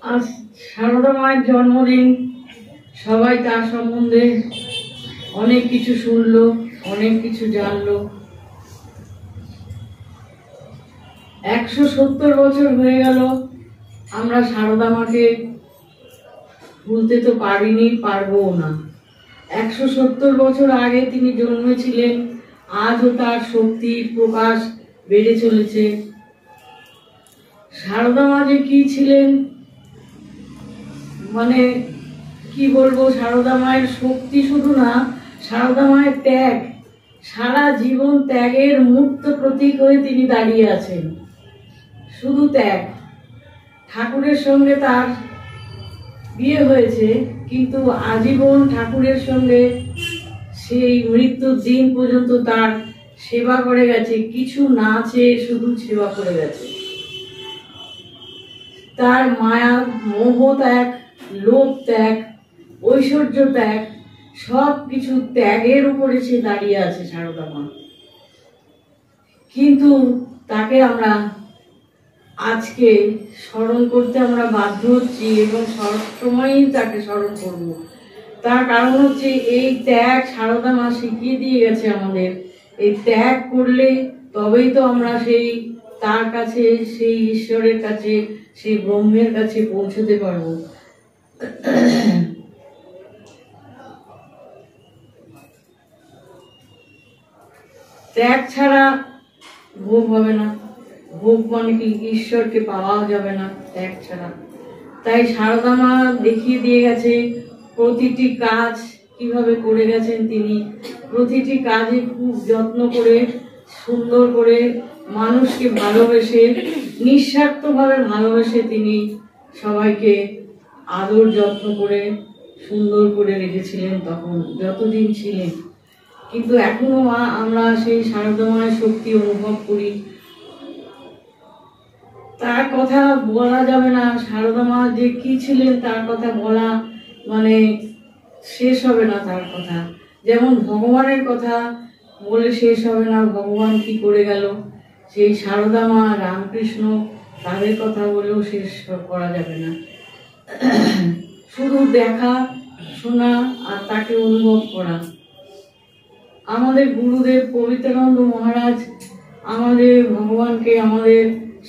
আজ সারদা মায়ের জন্মদিন। সবাই তার সম্বন্ধে অনেক কিছু শুনলো, অনেক কিছু জানলো। 170 বছর হয়ে গেল। আমরা সারদা মাকে ভুলতে তো পারিনি, পারবও না। 170 বছর আগে তিনি জন্মেছিলেন, আজও তার শক্তির প্রকাশ বেড়ে চলেছে। সারদা মা যে কি ছিলেন, মানে কি বলবো, সারদা মায়ের শক্তি শুধু না, সারদা মায়ের ত্যাগ, সারা জীবন ত্যাগের মূর্ত প্রতীক হয়ে তিনি দাঁড়িয়ে আছেন। শুধু ত্যাগ। ঠাকুরের সঙ্গে তার বিয়ে হয়েছে, কিন্তু আজীবন ঠাকুরের সঙ্গে সেই মৃত্যুর দিন পর্যন্ত তার সেবা করে গেছে, কিছু না চেয়ে শুধু সেবা করে গেছে। তার মায়া, মোহ ত্যাগ, লোভ ত্যাগ, ঐশ্বর্য ত্যাগ, সব কিছু ত্যাগের উপরে সে দাঁড়িয়ে আছে সারদা মা। কিন্তু তাকে আমরা আজকে স্মরণ করতে আমরা বাধ্য হচ্ছি এবং সবসময়ই তাকে স্মরণ করব। তার কারণ হচ্ছে এই ত্যাগ সারদা মা শিখিয়ে দিয়ে গেছে আমাদের। এই ত্যাগ করলে তবেই তো আমরা সেই তার কাছে, সেই ঈশ্বরের কাছে, সেই ব্রহ্মের কাছে পৌঁছতে পারবো। ত্যাগ ছাড়া ভোগ হবে না। ভোগ মানে কি, ঈশ্বরকে পাওয়াও যাবে না ত্যাগ ছাড়া। তাই সারদা মা দেখিয়ে দিয়ে গেছে প্রতিটি কাজ কিভাবে করে গেছেন তিনি। প্রতিটি কাজে খুব যত্ন করে, সুন্দর করে, মানুষকে ভালোবেসে, নিঃস্বার্থভাবে ভালোবেসে তিনি সবাইকে আদর যত্ন করে সুন্দর করে রেখেছিলেন তখন যতদিন ছিলেন। কিন্তু এখনো আমরা সেই সারদা মায়ের শক্তি অনুভব করি। তার কথা বলা যাবে না। সারদা মা যে কি ছিলেন তার কথা বলা মানে শেষ হবে না তার কথা। যেমন ভগবানের কথা বলে শেষ হবে না, ভগবান কি করে গেল, সেই সারদা মা, রামকৃষ্ণ, তাদের কথা বলেও শেষ করা যাবে না। শুধু দেখা, শোনা আর তাকে অনুভব করা। আমাদের গুরুদেব পবিত্রানন্দ মহারাজ আমাদের ভগবানকে আমাদের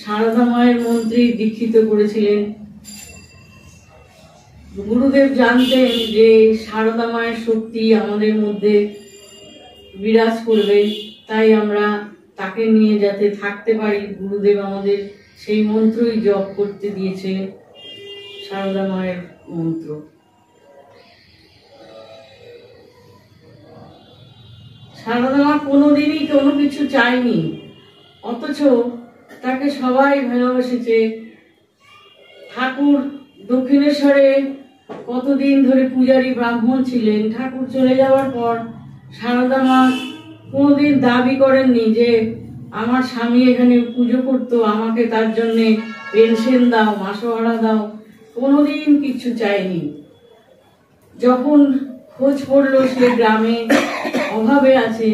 সারদা মায়ের মন্ত্রে দীক্ষিত করেছিলেন। গুরুদেব জানতেন যে সারদা মায়ের শক্তি আমাদের মধ্যে বিরাজ করবে, তাই আমরা তাকে নিয়ে যাতে থাকতে পারি, গুরুদেব আমাদের সেই মন্ত্রই জপ করতে দিয়েছে, সারদা মায়ের মন্ত্র। সারদা মা কোনোদিনই কোনো কিছু চায়নি, অথচ তাকে সবাই ভালোবেসেছে। ঠাকুর দক্ষিণেশ্বরে কতদিন ধরে পূজারী ব্রাহ্মণ ছিলেন। ঠাকুর চলে যাওয়ার পর সারদা মা কোনোদিন দাবি করেননি যে আমার স্বামী এখানে পুজো করতো, আমাকে তার জন্যে পেনশন দাও, মাসোহারা দাও, কোনোদিন কিছু চাইনি। যখন খোঁজ পড়লো সে গ্রামে অভাবে আছে,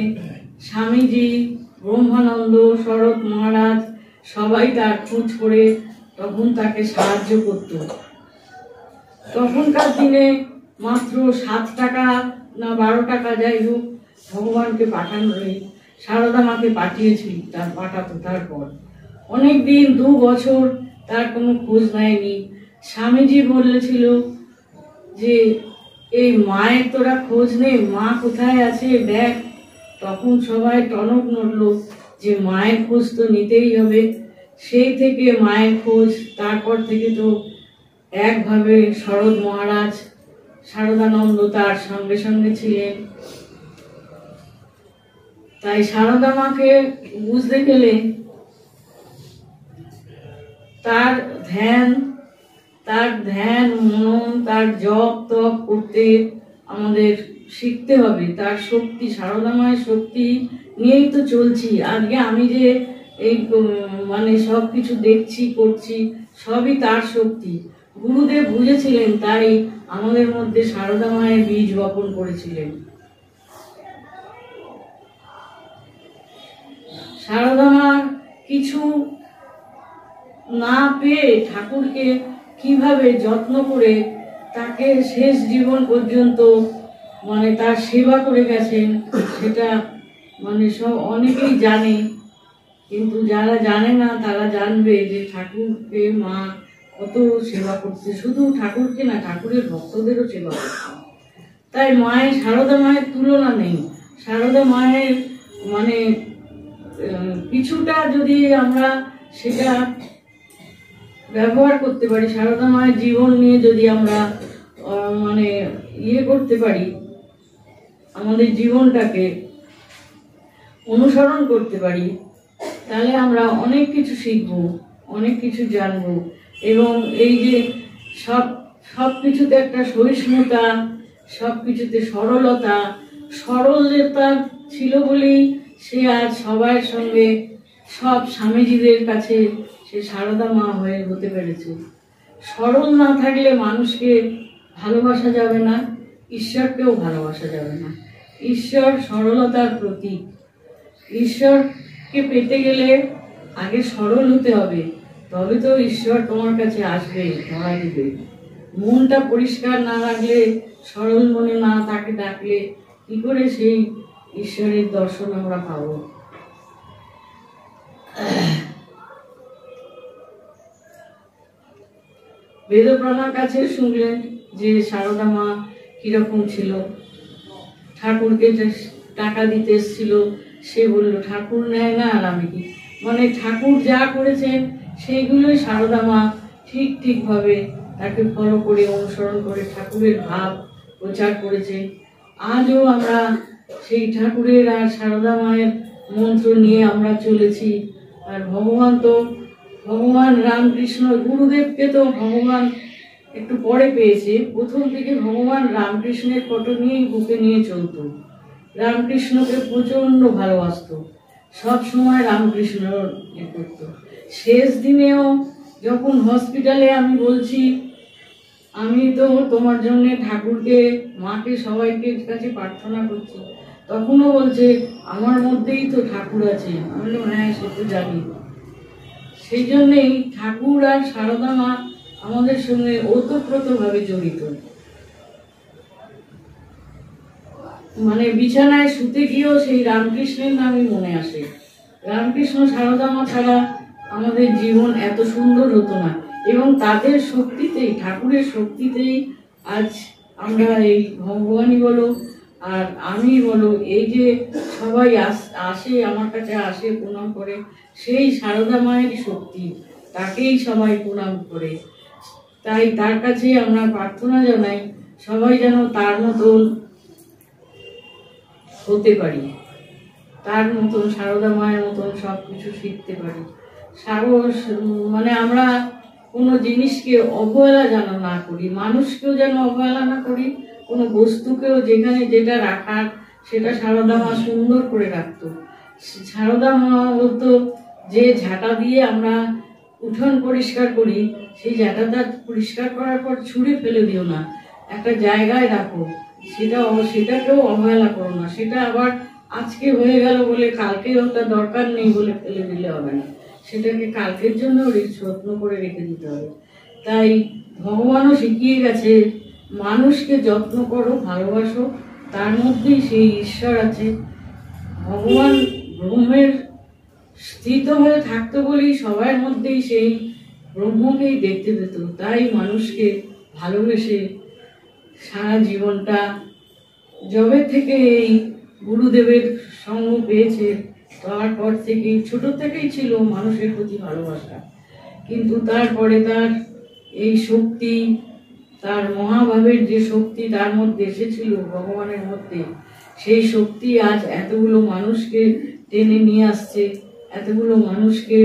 স্বামীজি, ব্রহ্মানন্দ, শরৎ মহারাজ সবাই তার খোঁজ করে তখন তাকে সাহায্য করত। তখনকার দিনে মাত্র 7 টাকা না 12 টাকা, যাই হোক, ভগবানকে পাঠানোর সারদা মাকে পাঠিয়েছিল, তার পাঠাতো। তারপর অনেক দিন, 2 বছর তার কোনো খোঁজ নেয়নি। স্বামীজি বলেছিল যে এই মায়ের তোরা খোঁজ নে, মা কোথায় আছে দেখ। তখন সবাই টনক নড়ল যে মায়ের খোঁজ তো নিতেই হবে। সেই থেকে মায়ের খোঁজ। তারপর থেকে তো একভাবে শরৎ মহারাজ, শারদানন্দ তার সঙ্গে সঙ্গে ছিলেন। তাই সারদা মাকে বুঝতে গেলে তার ধ্যান মনন, তার জপ তপ করতে আমাদের শিখতে হবে। তার শক্তি, সারদা মায়ের শক্তি নিয়েই তো চলছি। আজকে আমি যে এই মানে সব কিছু দেখছি, করছি, সবই তার শক্তি। গুরুদেব বুঝেছিলেন, তাই আমাদের মধ্যে সারদা মায়ের বীজ বপন করেছিলেন। সারদা মা কিছু না পেয়ে ঠাকুরকে কিভাবে যত্ন করে তাকে শেষ জীবন পর্যন্ত মানে তার সেবা করে গেছেন, সেটা মানে সব অনেকেই জানে, কিন্তু যারা জানে না তারা জানবে যে ঠাকুরকে মা কত সেবা করছে, শুধু ঠাকুরকে না, ঠাকুরের ভক্তদেরও সেবা করছে। তাই মায়ের, সারদা মায়ের তুলনা নেই। সারদা মায়ের মানে কিছুটা যদি আমরা সেটা ব্যবহার করতে পারি, সারদা মায়ের জীবন নিয়ে যদি আমরা মানে করতে পারি, আমাদের জীবনটাকে অনুসরণ করতে পারি, তাহলে আমরা অনেক কিছু শিখবো, অনেক কিছু জানবো। এবং এই যে সব কিছুতে একটা সহিষ্ণুতা, সব কিছুতে সরলতা ছিল বলেই সে আজ সবার সঙ্গে, সব স্বামীজিদের কাছে সে সারদা মা হয়ে হতে পেরেছে। সরল না থাকলে মানুষকে ভালোবাসা যাবে না, ঈশ্বরকেও ভালোবাসা যাবে না। ঈশ্বর সরলতার প্রতীক। ঈশ্বরকে পেতে গেলে আগে সরল হতে হবে, তবে তো ঈশ্বর তোমার কাছে আসবে, ধরা দিবে। মনটা পরিষ্কার না রাখলে, সরল মনে না তাকে ডাকলে কি করে সেই ঈশ্বরের দর্শন আমরা পাবো? বেদপ্রাণার কাছে শুনলেন যে সারদা মা কিরকম ছিল। ঠাকুরকে টাকা দিতে এসেছিল, সে বলল ঠাকুর নেয় না আর আমি কি, মানে ঠাকুর যা করেছেন সেইগুলোই সারদা মা ঠিকভাবে তাকে ফলো করে, অনুসরণ করে ঠাকুরের ভাব প্রচার করেছে। আজও আমরা সেই ঠাকুরের আর সারদা মায়ের মন্ত্র নিয়ে আমরা চলেছি। আর ভগবান রামকৃষ্ণ, গুরুদেবকে তো ভগবান একটু পরে পেয়েছে, প্রথম থেকে ভগবান রামকৃষ্ণের ফটো নিয়েই বুকে নিয়ে চলত। রামকৃষ্ণকে প্রচন্ড ভালোবাসত, সব সময় রামকৃষ্ণ করত। শেষ দিনেও যখন হসপিটালে আমি বলছি আমি তো তোমার জন্য ঠাকুরকে, মাকে, সবাইকে কাছে প্রার্থনা করছি, তখনও বলছে আমার মধ্যেই তো ঠাকুর আছে। আমি বললাম হ্যাঁ, সে তো জানি। সেই জন্যেই ঠাকুর আর সারদা মা আমাদের সঙ্গে ওতপ্রোতভাবে জড়িত। মানে বিছানায় শুতে গিয়েও সেই রামকৃষ্ণের নামই মনে আসে। রামকৃষ্ণ, সারদা মা ছাড়া আমাদের জীবন এত সুন্দর হতো না। এবং তাদের শক্তিতেই, ঠাকুরের শক্তিতেই আজ আমরা এই ভগবানই বলো আর আমি বলো, এই যে সবাই আসে আমার কাছে, আসে প্রণাম করে, সেই সারদা মায়ের শক্তি, তাকেই সবাই প্রণাম করে। তাই তার কাছে আমরা প্রার্থনা জানাই সবাই যেন তার মতন হতে পারি, তার মতন, সারদা মায়ের মতন সব কিছু শিখতে পারি। মানে আমরা কোনো জিনিসকে অবহেলা যেন না করি, মানুষকেও যেন অবহেলা না করি, কোনো বস্তুকেও যেখানে যেটা রাখার সেটা সারদা মা সুন্দর করে রাখতো। সারদা মা বলতো যে ঝাঁটা দিয়ে আমরা উঠোন পরিষ্কার করি, সেই ঝাঁটাটা পরিষ্কার করার পর ছুঁড়ে ফেলে দিও না, একটা জায়গায় রাখো, সেটাকেও অবহেলা করো না। সেটা আবার আজকে হয়ে গেল বলে কালকে ওটা দরকার নেই বলে ফেলে দিলে হবে না, সেটাকে কালকের জন্য যত্ন করে রেখে দিতে হবে। তাই ভগবানও শিখিয়ে গেছে মানুষকে যত্ন করো, ভালোবাসো, তার মধ্যেই সেই ঈশ্বর আছে। ভগবান ব্রহ্মের স্থিত হয়ে থাকতো বলেই সবার মধ্যেই সেই ব্রহ্মকেই দেখতে পেত। তাই মানুষকে ভালোবেসে সারা জীবনটা, যবে থেকে এই গুরুদেবের সঙ্গ পেয়েছে তারপর থেকেই, ছোট থেকেই ছিল মানুষের প্রতি ভালোবাসা। কিন্তু তারপরে তার এই শক্তি, তার মহাভাবের যে শক্তি তার মধ্যে এসেছিল ভগবানের মধ্যে, সেই শক্তি আজ এতগুলো মানুষকে টেনে নিয়ে আসছে, এতগুলো মানুষকে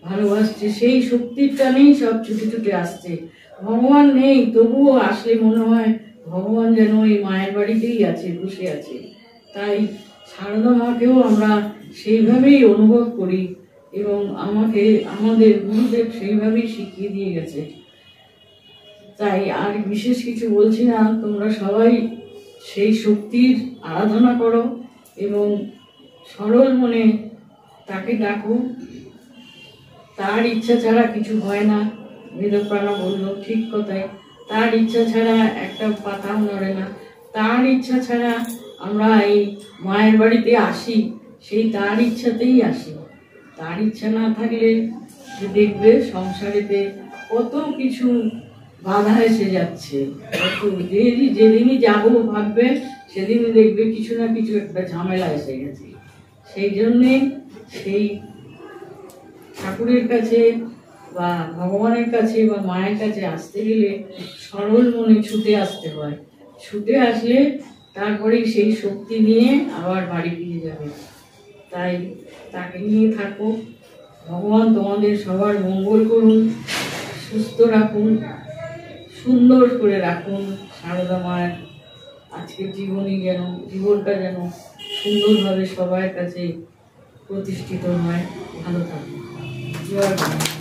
ভালোবাসছে। সেই শক্তির টানেই সব ছুটে ছুটে আসছে। ভগবান নেই, তবুও আসলে মনে হয় ভগবান যেন এই মায়ের বাড়িতেই আছে, বসে আছে। তাই সারদা মাকেও আমরা সেইভাবেই অনুভব করি এবং আমাদের গুরুদেব সেইভাবেই শিখিয়ে দিয়ে গেছে। তাই আর বিশেষ কিছু বলছি না, তোমরা সবাই সেই শক্তির আরাধনা করো এবং সরল মনে তাকে ডাকো। তার ইচ্ছা ছাড়া কিছু হয় না। বেদপ্রাণা বললো ঠিক কথাই, তার ইচ্ছা ছাড়া একটা পাতাও নড়ে না। তার ইচ্ছা ছাড়া আমরা এই মায়ের বাড়িতে আসি, সেই তার ইচ্ছাতেই আসি। তার ইচ্ছা না থাকলে যে দেখবে সংসারেতে কত কিছু বাধা এসে যাচ্ছে, কত যেদিনই যাবো ভাববে সেদিনই দেখবে কিছু না কিছু একটা ঝামেলা এসে গেছে। সেই জন্যে সেই ঠাকুরের কাছে বা ভগবানের কাছে বা মায়ের কাছে আসতে গেলে সরল মনে ছুটে আসতে হয়। ছুটে আসলে তারপরেই সেই শক্তি নিয়ে আবার বাড়ি ফিরে যাবে। তাই তাকে নিয়ে থাকো। ভগবান তোমাদের সবার মঙ্গল করুন, সুস্থ রাখুন, সুন্দর করে রাখুন। সারদা মায়ের আজকের জীবনটা যেন সুন্দরভাবে সবার কাছে প্রতিষ্ঠিত হয়। ভালো থাকুন। জয় বাবা।